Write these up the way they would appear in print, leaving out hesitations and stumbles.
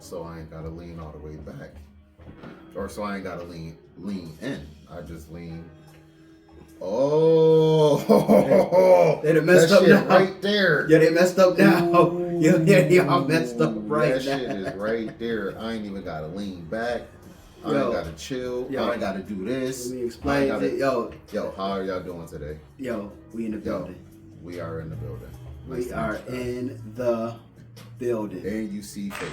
so I ain't gotta lean all the way back, or so I ain't gotta lean in. I just lean. Oh, they messed up shit now. Right there. Yeah, they messed up now. Ooh, y'all messed up right that now. That shit is right there. I ain't even gotta lean back. I ain't gotta chill. I ain't gotta do this. Let me explain it. Yo, how are y'all doing today? Yo, we in the building. We are in the building. We are in the building. And you see face.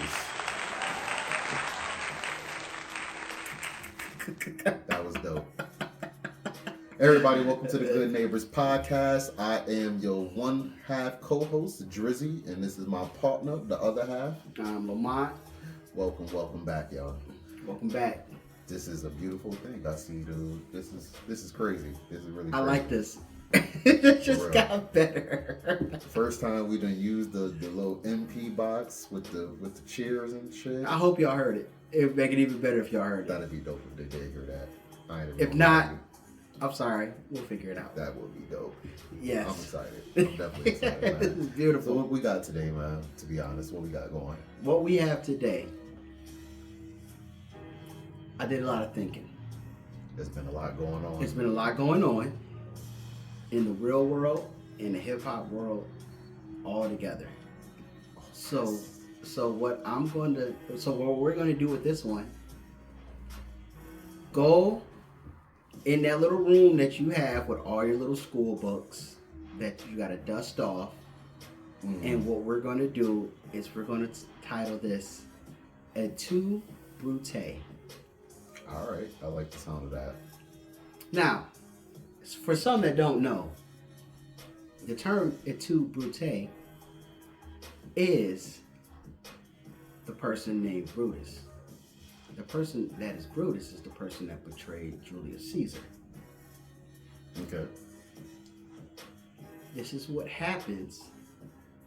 That was dope. Everybody, welcome to the Good Neighbors Podcast. I am your one half co-host, Drizzy, and this is my partner, the other half. I'm Lamont. Welcome back, y'all. Welcome back. This is a beautiful thing. I see, dude. This is crazy. This is really crazy. I like this. It just got better. First time we done used the little MP box with the cheers and shit. I hope y'all heard it. It would make it even better if y'all heard it. That'd be dope if they did hear that. If not, I'm sorry. We'll figure it out. That would be dope. Yes. I'm excited. I'm definitely excited, man. This is beautiful. So what we got today, man, to be honest, what we got going? What we have today, I did a lot of thinking. There's been a lot going on. There's been a lot going on in the real world, in the hip hop world, all together. So what we're going to do with this one, go in that little room that you have with all your little school books that you got to dust off. Mm-hmm. And what we're going to do is we're going to title this Et tu, Brute. All right. I like the sound of that. Now, for some that don't know, the term Et tu, Brute is the person named Brutus. The person that is Brutus is the person that betrayed Julius Caesar. Okay. This is what happens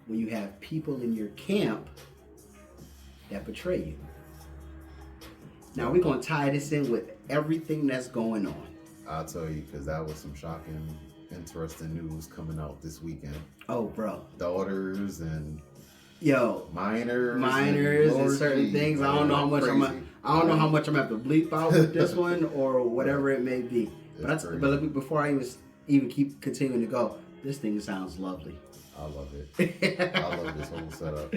when you have people in your camp that betray you. Now we're going to tie this in with everything that's going on. I'll tell you, because that was some shocking, interesting news coming out this weekend. Oh, bro. Daughters and minors and certain things. I don't know how much I'm gonna have to bleep out with this one or whatever it may be. But before I even keep continuing to go, this thing sounds lovely. I love it. I love this whole setup.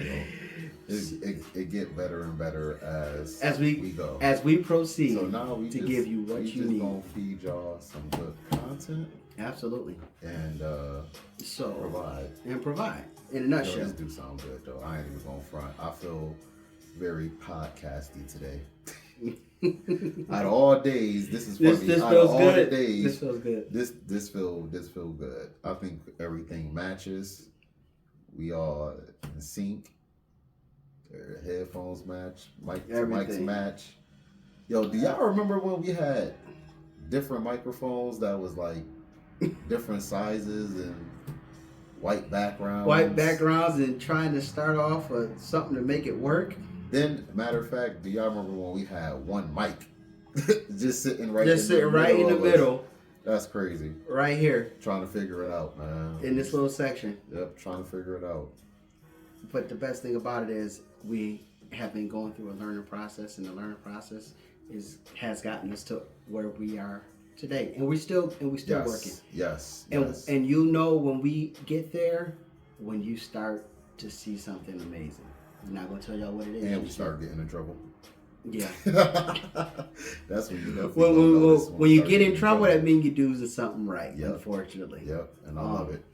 It get better and better as we go. As we proceed. So now we give you what you need. Gonna feed y'all some good content. Absolutely. And provide. In a nutshell. This do sound good though. I ain't even gonna front. I feel very podcasty today. Out of all days, this is funny. This Out feels of all good. the days, this feels good. This feel good. I think everything matches. We are in sync. Headphones match. Mics match. Yo, do y'all remember when we had different microphones that was like different sizes and white backgrounds and trying to start off with something to make it work? Then, matter of fact, do y'all remember when we had one mic just sitting in the middle? That's crazy. Right here. Trying to figure it out, man. In this little section. Yep, trying to figure it out. But the best thing about it is we have been going through a learning process, and the learning process has gotten us to where we are today, and we still working. Yes. And you know when we get there, when you start to see something amazing. I'm not gonna tell y'all what it is. And we start getting in trouble. Yeah. That's when you know. When you get in trouble, that means you do something right. Yep. Unfortunately. Yep. And I love it.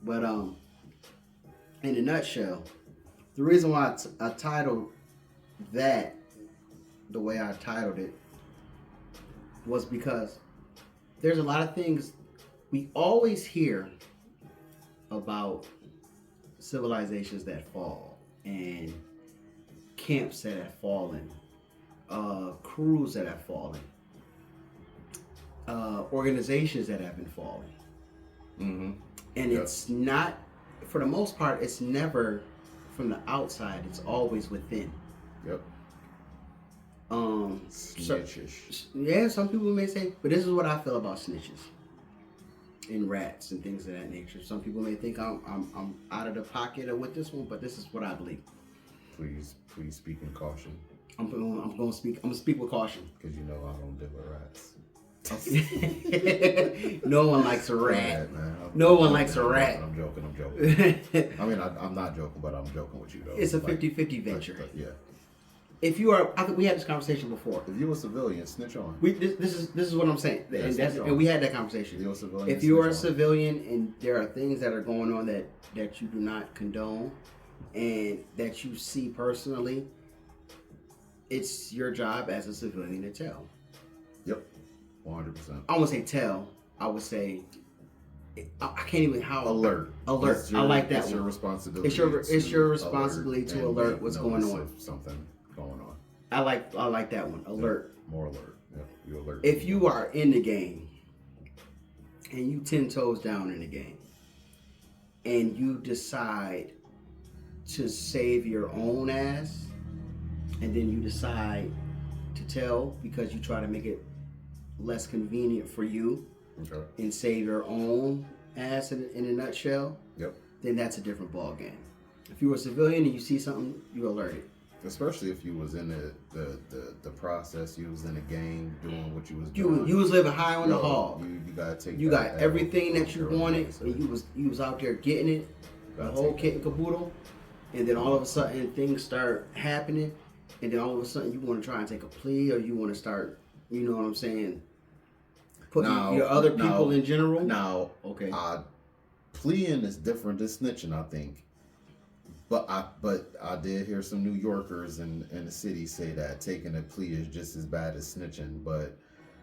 But in a nutshell, the reason why I titled that the way I titled it was because there's a lot of things we always hear about civilizations that fall and camps that have fallen, crews that have fallen, organizations that have been falling. Mm-hmm. And it's not, for the most part, it's never from the outside. It's always within. Yep. Snitches. Some people may say, but this is what I feel about snitches and rats and things of that nature. Some people may think I'm out of the pocket with this one, but this is what I believe. Please speak in caution. I'm gonna speak with caution. Because you know I don't deal with rats. No one likes a rat. Right, no one likes a rat. I'm joking. I mean, I'm not joking, but I'm joking with you though. It's a 50-50 venture. Yeah. If you are, I think we had this conversation before. If you're a civilian, snitch on. This is what I'm saying, and we had that conversation. If you are a civilian and there are things that are going on that you do not condone, and that you see personally, it's your job as a civilian to tell. Yep, 100%. I won't say tell. I would say I can't even alert. I like that. It's your responsibility. It's your responsibility to alert what's going on. Something going on. I like that one. Alert. Yeah, more alert. Yeah, you alert. If you are in the game and you 10 toes down in the game and you decide to save your own ass, and then you decide to tell because you try to make it less convenient for you, okay, and save your own ass in a nutshell, yep, then that's a different ball game. If you were a civilian and you see something, you alert it. Especially if you was in the process, you was in the game doing what you was doing. You was living high on the hog. You gotta take. You got everything that you wanted, and you was out there getting it, the whole kit and caboodle, and then all of a sudden things start happening, and then all of a sudden you want to try and take a plea, or you want to start, you know what I'm saying, putting your other people in general. Now, okay, pleading is different than snitching, I think. But I did hear some New Yorkers in the city say that taking a plea is just as bad as snitching. But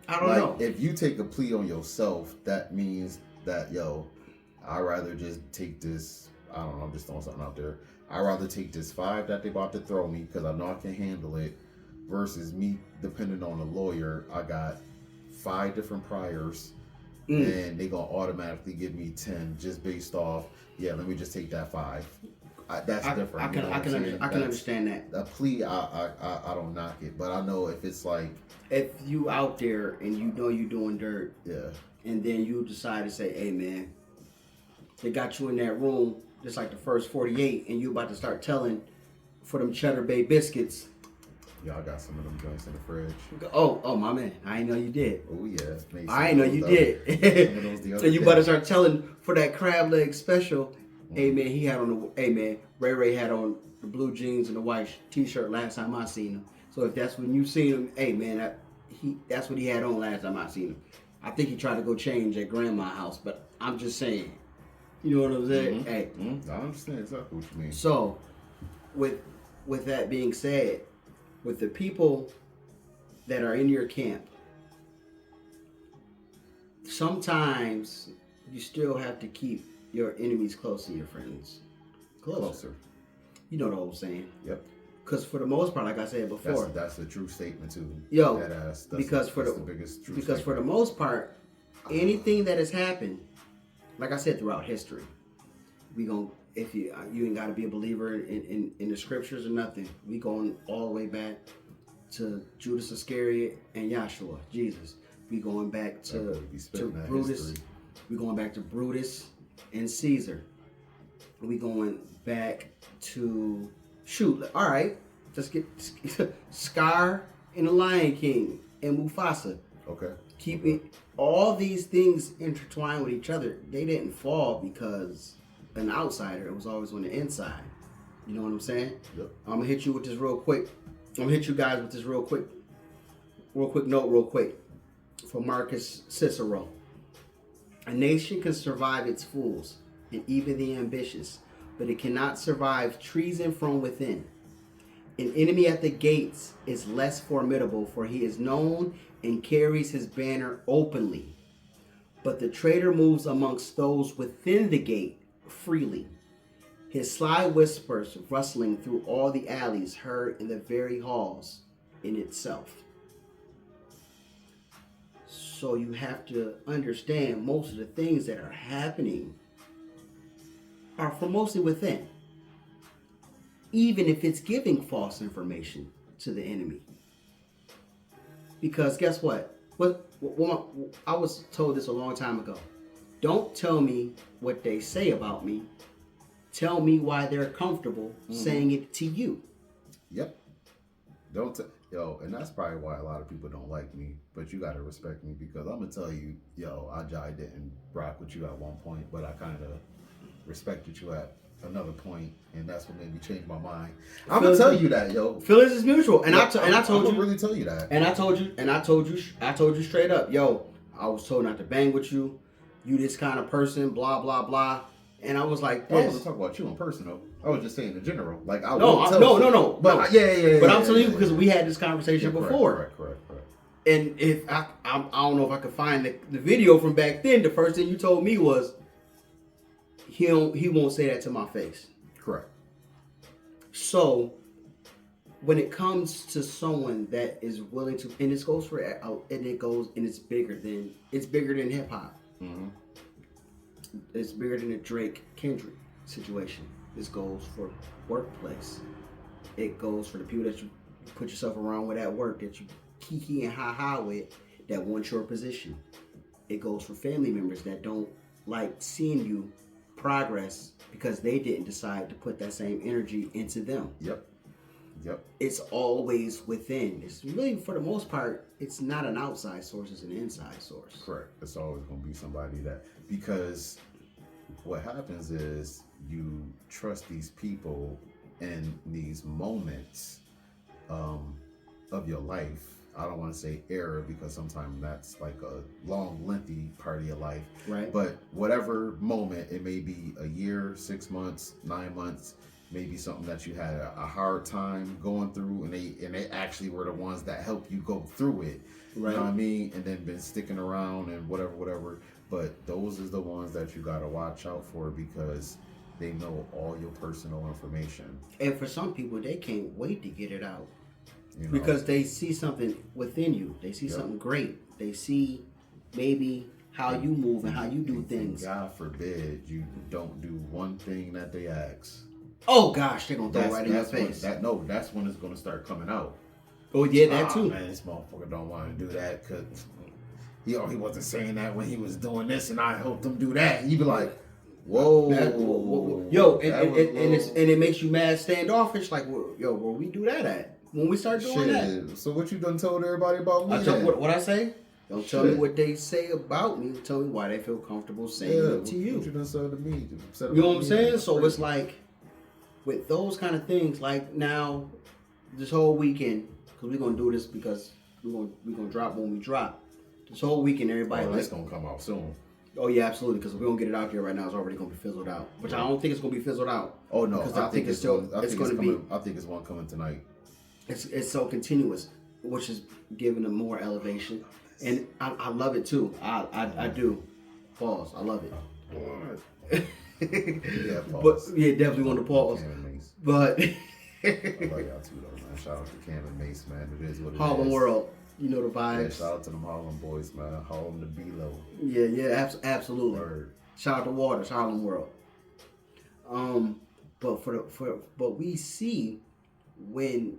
I don't know. If you take a plea on yourself, that means that I'd rather just take this. I don't know. I'm just throwing something out there. I'd rather take this 5 that they about to throw me because I know I can handle it, versus me depending on a lawyer. I got 5 different priors, and they gonna automatically give me 10 just based off. Yeah, let me just take that 5. That's different. I can understand that. A plea, I don't knock it, but I know if it's like, if you out there and you know you doing dirt, yeah, and then you decide to say, hey man, they got you in that room just like the first 48, and you about to start telling for them Cheddar Bay biscuits. Yeah, I got some of them joints in the fridge. Oh my man, I didn't know you did. Oh yeah, I didn't know you did. So you better start telling for that crab leg special. Hey man, Ray had on the blue jeans and the white t-shirt last time I seen him. So if that's when you seen him, hey man, that's what he had on last time I seen him. I think he tried to go change at grandma's house, but I'm just saying, you know what I'm saying? Mm-hmm. Hey, I understand exactly what you mean. So, with that being said, with the people that are in your camp, sometimes you still have to keep your enemies close and your friends closer. You know the old saying. Yep. Because for the most part, like I said before, that's a true statement too. Because for the most part, anything that has happened, like I said, throughout history, if you ain't got to be a believer in the scriptures or nothing. We going all the way back to Judas Iscariot and Yahshua, Jesus. We going back to Brutus. We going back to Brutus and Caesar. We going back to all right, let's get Scar and the Lion King and Mufasa. Okay. Keeping all these things intertwined with each other. They didn't fall because an outsider. It was always on the inside. You know what I'm saying? Yep. I'm gonna hit you with this real quick. I'm gonna hit you guys with this real quick note for Marcus Cicero. A nation can survive its fools and even the ambitious, but it cannot survive treason from within. An enemy at the gates is less formidable, for he is known and carries his banner openly. But the traitor moves amongst those within the gate freely. His sly whispers rustling through all the alleys, heard in the very halls in itself. So you have to understand most of the things that are happening are from mostly within. Even if it's giving false information to the enemy. Because guess what? I was told this a long time ago. Don't tell me what they say about me. Tell me why they're comfortable saying it to you. Yep. Yo, and that's probably why a lot of people don't like me. But you gotta respect me because I'm gonna tell you, yo, I didn't rock with you at one point, but I kind of respected you at another point, and that's what made me change my mind. I'm gonna tell you that, yo. Feelings is mutual, and I told you. Really tell you that. And I told you straight up, yo. I was told not to bang with you. You this kind of person, blah blah blah. And I was like, I wasn't talking about you in person though. I was just saying in general. Like I no. But yeah. But I'm telling you because we had this conversation before. Correct. And if I don't know if I could find the video from back then. The first thing you told me was he won't say that to my face. Correct. So when it comes to someone that is willing to, and this goes for it's bigger than hip hop. Mm-hmm. It's bigger than the Drake Kendrick situation. This goes for workplace. It goes for the people that you put yourself around with at work, that you kiki and ha with, that want your position. It goes for family members that don't like seeing you progress because they didn't decide to put that same energy into them. Yep. It's always within. It's really, for the most part, it's not an outside source, it's an inside source. Correct. It's always going to be somebody that, because what happens is you trust these people in these moments of your life. I don't want to say era because sometimes that's like a long, lengthy part of your life. Right. But whatever moment, it may be a year, 6 months, 9 months, maybe something that you had a hard time going through, and they actually were the ones that helped you go through it. Right. You know what I mean? And then been sticking around and whatever. But those is the ones that you gotta watch out for because they know all your personal information. And for some people, they can't wait to get it out. You know? Because they see something within you. They see something great. They see maybe how you move and how you do things. God forbid you don't do one thing that they ask. Oh gosh, they're gonna throw it right in your face. That's when it's gonna start coming out. Oh yeah, that too. Man, this motherfucker don't want to do that because he wasn't saying that when he was doing this, and I helped him do that. He'd be like, "Whoa, yo," and it makes you mad, standoffish. Like, yo, where we do that at? When we start doing that. So what you done told everybody about me? What I say? Don't tell me what they say about me. Tell me why they feel comfortable saying it to you. What you done said to me? You know what I'm saying? So it's like with those kind of things. Like now, this whole weekend, because we're gonna do this because we're gonna drop when we drop. This whole weekend, everybody it's gonna come out soon. Oh yeah, absolutely. Because if we don't get it out there right now, it's already gonna be fizzled out. Which I don't think it's gonna be fizzled out. Oh no, because I think it's still. I think it's one coming tonight. It's so continuous, which is giving them more elevation, and I love it too. I do. Pause. I love it. Yeah, pause. But yeah, definitely want to pause. But I love y'all too though, man. Shout out to Cam and Mace, man. It is what it is. Harlem World. You know the vibes. Yeah, shout out to them Harlem boys, man. Harlem to B-Low. Yeah, absolutely. Word. Shout out to Waters, Harlem World. But we see when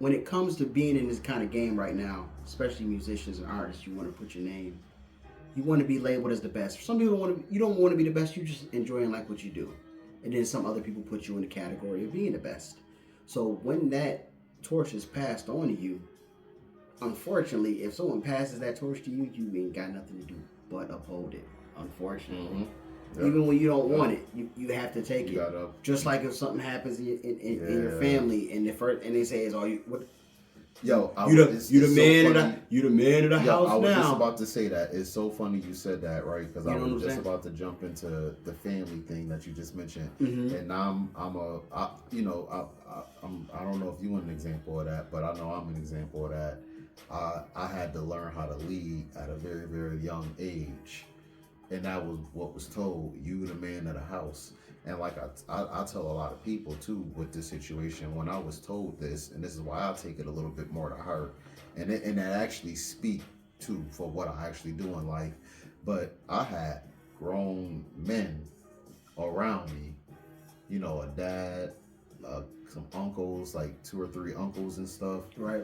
it comes to being in this kind of game right now, especially musicians and artists, you want to put your name. You want to be labeled as the best. Some people you don't want to be the best. You just enjoy and like what you do, and then some other people put you in the category of being the best. So when that torch is passed on to you, unfortunately, if someone passes that torch to you, you ain't got nothing to do but uphold it. Unfortunately, even when you don't want it, you have to take it. Just like if something happens in your family, and they say, "Is all you what?" Yo, you the man of the house now. I was just about to say that. It's so funny you said that, right? Because I was just about to jump into the family thing that you just mentioned, and now I don't know if you want an example of that, but I know I'm an example of that. I had to learn how to lead at a very, very young age, and that was what was told. You the man of the house. And like I tell a lot of people too with this situation, when I was told this, and this is why I take it a little bit more to heart, and that actually speak to for what I actually do in life. But I had grown men around me, a dad, some uncles, like 2 or 3 uncles and stuff. Right.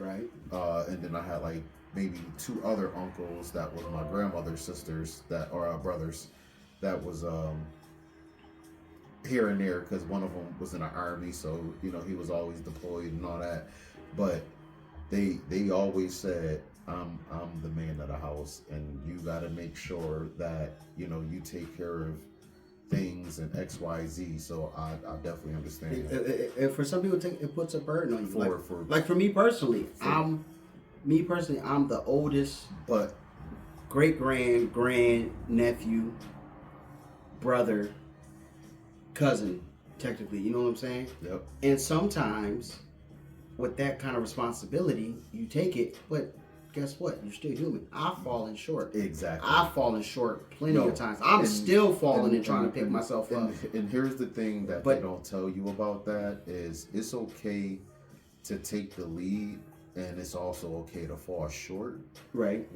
And then I had like maybe 2 other uncles that was my grandmother's sisters or brothers that was here and there because one of them was in the army, so you know he was always deployed and all that. But they always said, I'm the man of the house, and you got to make sure that you know you take care of things and X Y Z. So I definitely understand. And for some people, it puts a burden on you. For me personally, I'm the oldest, but grand nephew, brother, cousin, technically. You know what I'm saying? Yep. And sometimes, with that kind of responsibility, you take it, but guess what? You're still human. I've fallen short. Exactly. I've fallen short plenty of times. I'm still falling and trying to pick myself up. And here's the thing that they don't tell you about that is it's okay to take the lead, and it's also okay to fall short. Right.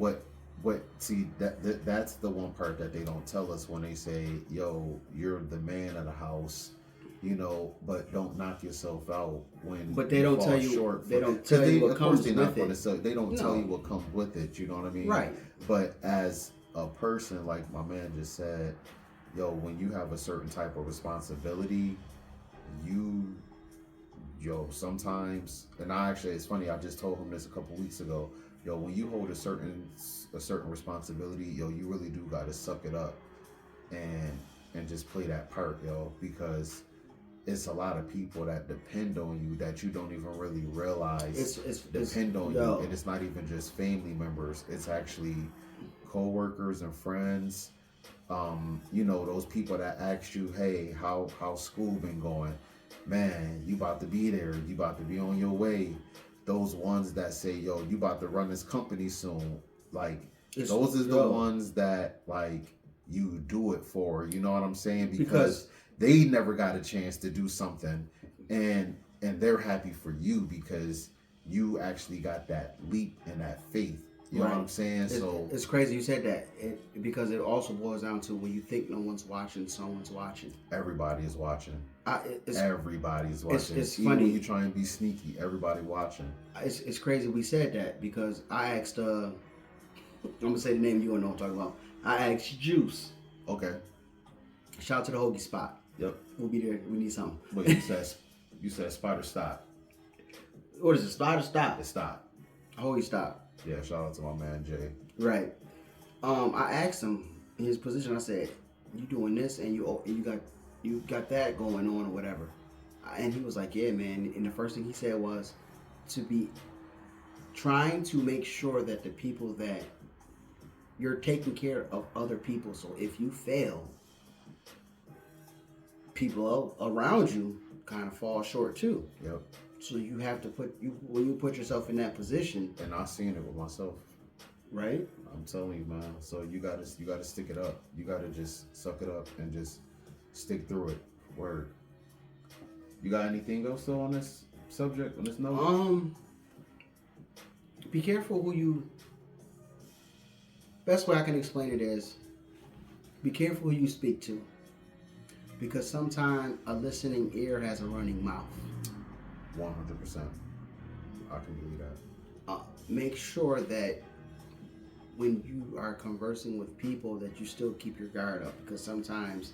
See that's the one part that they don't tell us when they say, yo, you're the man of the house. You know, but don't knock yourself out when. But they don't tell you. Short they don't tell you what comes with it. They don't tell you what comes with it. You know what I mean? Right. But as a person, like my man just said, yo, when you have a certain type of responsibility, sometimes, and it's funny. I just told him this a couple weeks ago. Yo, when you hold a certain responsibility, yo, you really do got to suck it up, and just play that part, yo, because it's a lot of people that depend on you that you don't even really realize depend on you, and it's not even just family members. It's actually co-workers and friends. You know, those people that ask you, hey, how school been going? Man, you about to be there. You about to be on your way. Those ones that say, yo, you about to run this company soon. Like, those are the ones that, like, you do it for. You know what I'm saying? Because they never got a chance to do something, and they're happy for you because you actually got that leap and that faith. You know what I'm saying? So it's crazy you said that because it also boils down to when you think no one's watching, someone's watching. Everybody is watching. Everybody's watching. It's Even funny. when you try and be sneaky, everybody watching. It's crazy we said that because I asked. I'm gonna say the name, you don't know what I'm talking about. I asked Juice. Okay. Shout out to the hoagie spot. Yep. We'll be there. We need something. But you said spot or stop. What is it? Spot or stop? It's stop. Hoagie stop. Yeah, shout out to my man Jay. Right. I asked him in his position. I said, "You doing this and you got that going on or whatever," and he was like, "Yeah, man." And the first thing he said was to be trying to make sure that the people that you're taking care of other people. So if you fail, people around you kind of fall short too. Yep. So you have to when you put yourself in that position. And I've seen it with myself. Right? I'm telling you, man. So you gotta stick it up. You gotta just suck it up and just stick through it. Word. You got anything else though on this subject, on this note? Be careful who you. Best way I can explain it is, be careful who you speak to, because sometimes a listening ear has a running mouth. 100%. I can believe that. Make sure that when you are conversing with people that you still keep your guard up, because sometimes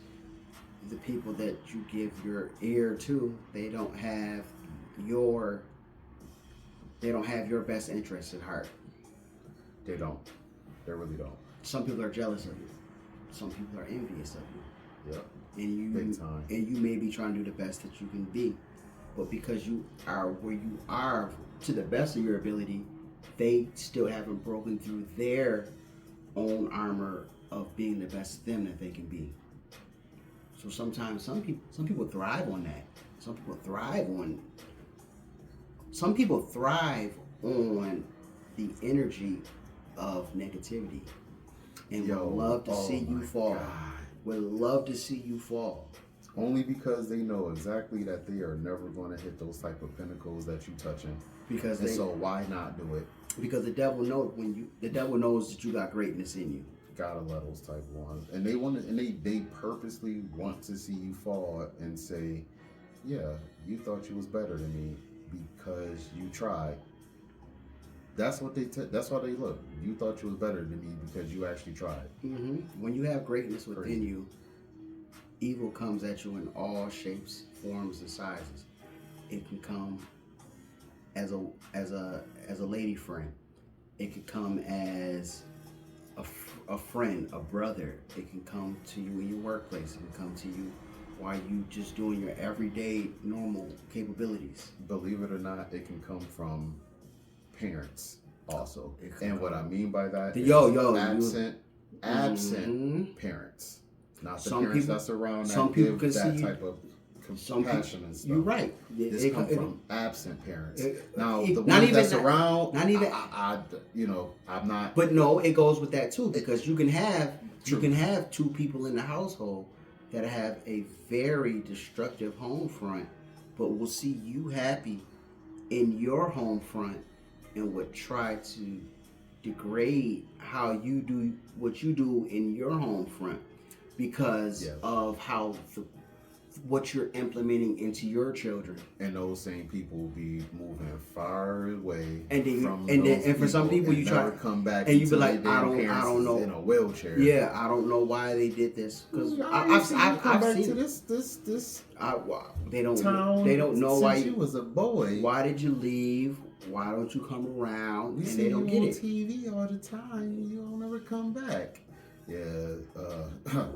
the people that you give your ear to, they don't have your best interests at heart. They don't. They really don't. Some people are jealous of you. Some people are envious of you. Yep. Big time. And you may be trying to do the best that you can be. But because you are where you are to the best of your ability, they still haven't broken through their own armor of being the best them that they can be. So sometimes some people thrive on that. Some people thrive on the energy of negativity, and would love to see you fall. God. Would love to see you fall. Only because they know exactly that they are never going to hit those type of pinnacles that you touching. So why not do it? Because the devil knows that you got greatness in you. Gotta love those type of ones, and they purposely want to see you fall and say, yeah, you thought you was better than me because you tried. That's what that's why they look. You thought you was better than me because you actually tried. Mm-hmm. When you have greatness within you, evil comes at you in all shapes, forms, and sizes. It can come as a lady friend. It could come as a friend, a brother. It can come to you in your workplace. It can come to you while you just doing your everyday normal capabilities. Believe it or not, it can come from parents also. And what I mean by that is absent parents. Not the parents that's around that give that type of compassion and stuff. You're right. This comes from absent parents. Now, the ones that's around, not even, I'm not. But no, it goes with that too, because you can have two people in the household that have a very destructive home front, but will see you happy in your home front and would try to degrade how you do what you do in your home front because of how what you're implementing into your children. And those same people will be moving far away and for some people you try to come back and you be like, I don't know, in a wheelchair. Yeah, I don't know why they did this because I've seen this. They don't know why you was a boy. Why did you leave? Why don't you come around? We and see they don't you get on it. TV all the time. You don't ever come back. Yeah.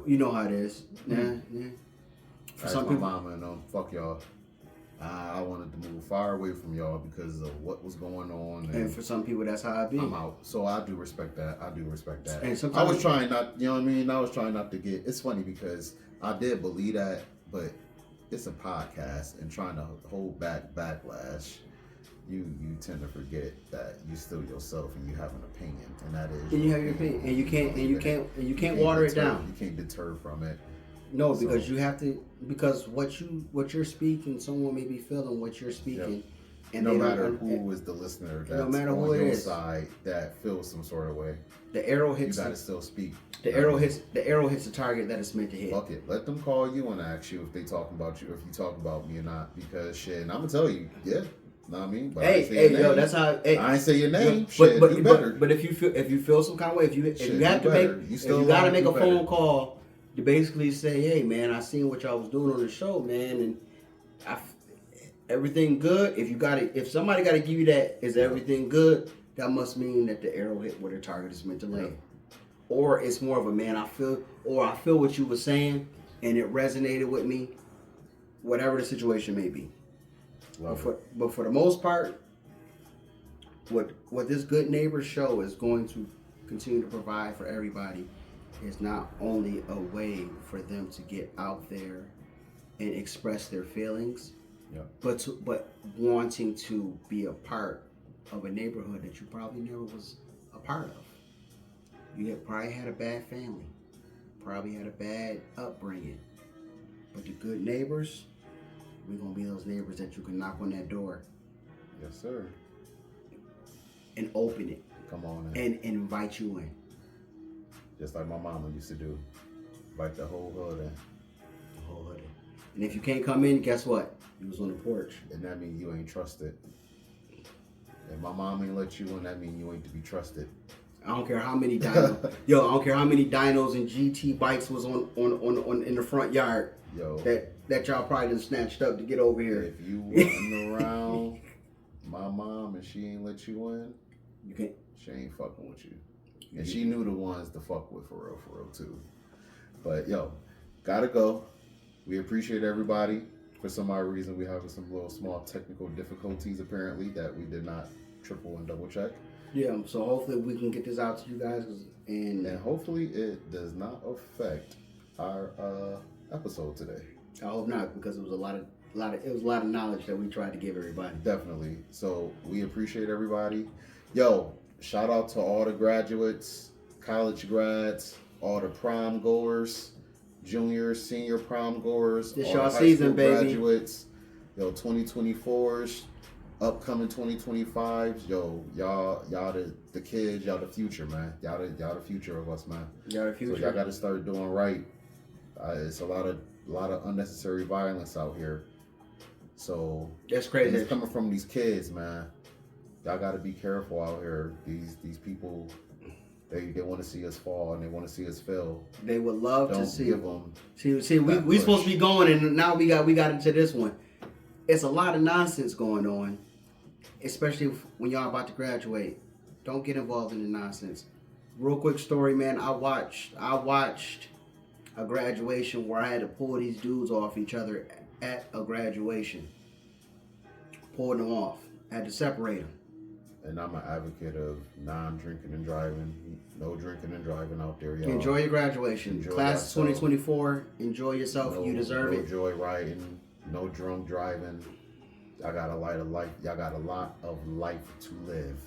You know how it is. Yeah. For some people, my mama and them, fuck y'all. I wanted to move far away from y'all because of what was going on. And for some people, that's how it be. I'm out. So I do respect that. And sometimes I was trying not, you know what I mean? I was trying not to get, it's funny because I did believe that, but it's a podcast and trying to hold back backlash. You tend to forget that you still yourself and you have an opinion, and that is. And you have your opinion, and you can't water it down. You can't deter from it. No, because you have to. Because what you're speaking, someone may be feeling what you're speaking, and no matter who is the listener, that's no matter on who it your is, side that feels some sort of way. The arrow hits. You gotta still speak. The arrow hits the target that it's meant to hit. Fuck it. Let them call you and ask you if they talking about you, if you talk about me or not. Because shit, and I'm gonna tell you, yeah. Know what I mean? But yo, that's how. Hey, I ain't say your name. But if you feel some kind of way, if you gotta make a phone call to basically say, hey man, I seen what y'all was doing on the show, man, and everything good. If somebody gotta give you that, is everything good? That must mean that the arrow hit where the target is meant to land. Or it's more of a man, I feel what you were saying and it resonated with me, whatever the situation may be. But for the most part, what this Good Neighbor show is going to continue to provide for everybody is not only a way for them to get out there and express their feelings, but wanting to be a part of a neighborhood that you probably never was a part of. You probably had a bad family, probably had a bad upbringing, but the good neighbors, we're going to be those neighbors that you can knock on that door. Yes, sir. And open it. Come on in. And invite you in. Just like my mama used to do. Invite the whole hood in. The whole hood in. And if you can't come in, guess what? You was on the porch. And that means you ain't trusted. If my mom ain't let you in, that means you ain't to be trusted. I don't care how many dinos. I don't care how many dinos and GT bikes was on in the front yard. That y'all probably done snatched up to get over here. If you wasn't around my mom and she ain't let you in, you can't. She ain't fucking with you. And she knew the ones to fuck with for real too. But gotta go. We appreciate everybody. For some odd reason, we having some little small technical difficulties apparently that we did not triple and double check. Yeah, so hopefully we can get this out to you guys, and hopefully it does not affect our episode today. I hope not, because it was a lot of knowledge that we tried to give everybody. Definitely. So we appreciate everybody. Shout out to all the graduates, college grads, all the prom goers, junior, senior prom goers, this all y'all the high season, school baby. Graduates, 2024s, upcoming 2025s. Y'all the kids, y'all the future, man. Y'all the future of us, man. Y'all the future. So y'all got to start doing right. It's a lot of unnecessary violence out here. So that's crazy. It's coming from these kids, man. Y'all got to be careful out here. These people They want to see us fall and they want to see us fail. They would love Don't to see. Give them See, we supposed to be going, and now we got into this one. It's a lot of nonsense going on, especially when y'all about to graduate. Don't get involved in the nonsense. Real quick story, man. I watched a graduation where I had to pull these dudes off each other at a graduation. Pulled them off. I had to separate them. And I'm an advocate of non-drinking and driving. No drinking and driving out there, y'all. Enjoy your graduation. Enjoy Class of 2024. Enjoy yourself. You deserve it. No joy riding. No drunk driving. I got a lot of life. Y'all got a lot of life to live.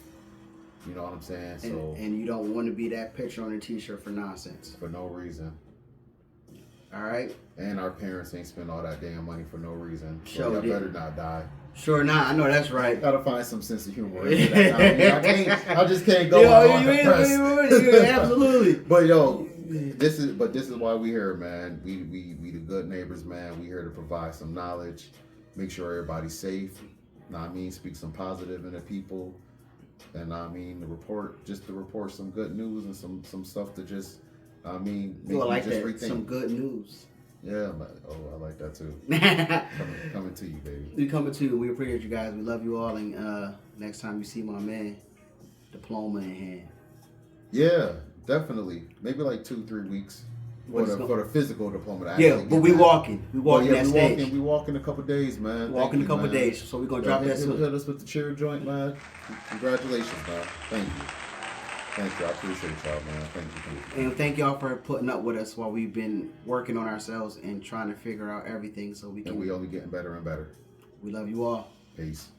You know what I'm saying? And you don't want to be that picture on a t-shirt for nonsense. For no reason. All right. And our parents ain't spend all that damn money for no reason. So Sure y'all did. better not die. Sure not. I know that's right. Gotta find some sense of humor. I just can't go on depressed. Absolutely. But yo, this is why we here, man. We the good neighbors, man. We here to provide some knowledge, make sure everybody's safe. Know what I mean? Speak some positive into people. And I mean to report some good news and some stuff to just make you like just that. rethink. Some good news. Yeah, I like that too. coming to you, baby. We coming to you. We appreciate you guys. We love you all. And next time you see my man, diploma in hand. Yeah, definitely. Maybe like 2-3 weeks for the physical diploma. Yeah, but we walking that stage. We walking a couple days, man. Walking a couple days. So we're gonna drop that soon. Hit us with the cheer joint, man. Congratulations, man. Thank you. Thank you. I appreciate y'all, man. Thank you. And thank y'all for putting up with us while we've been working on ourselves and trying to figure out everything so we can. And we only getting better and better. We love you all. Peace.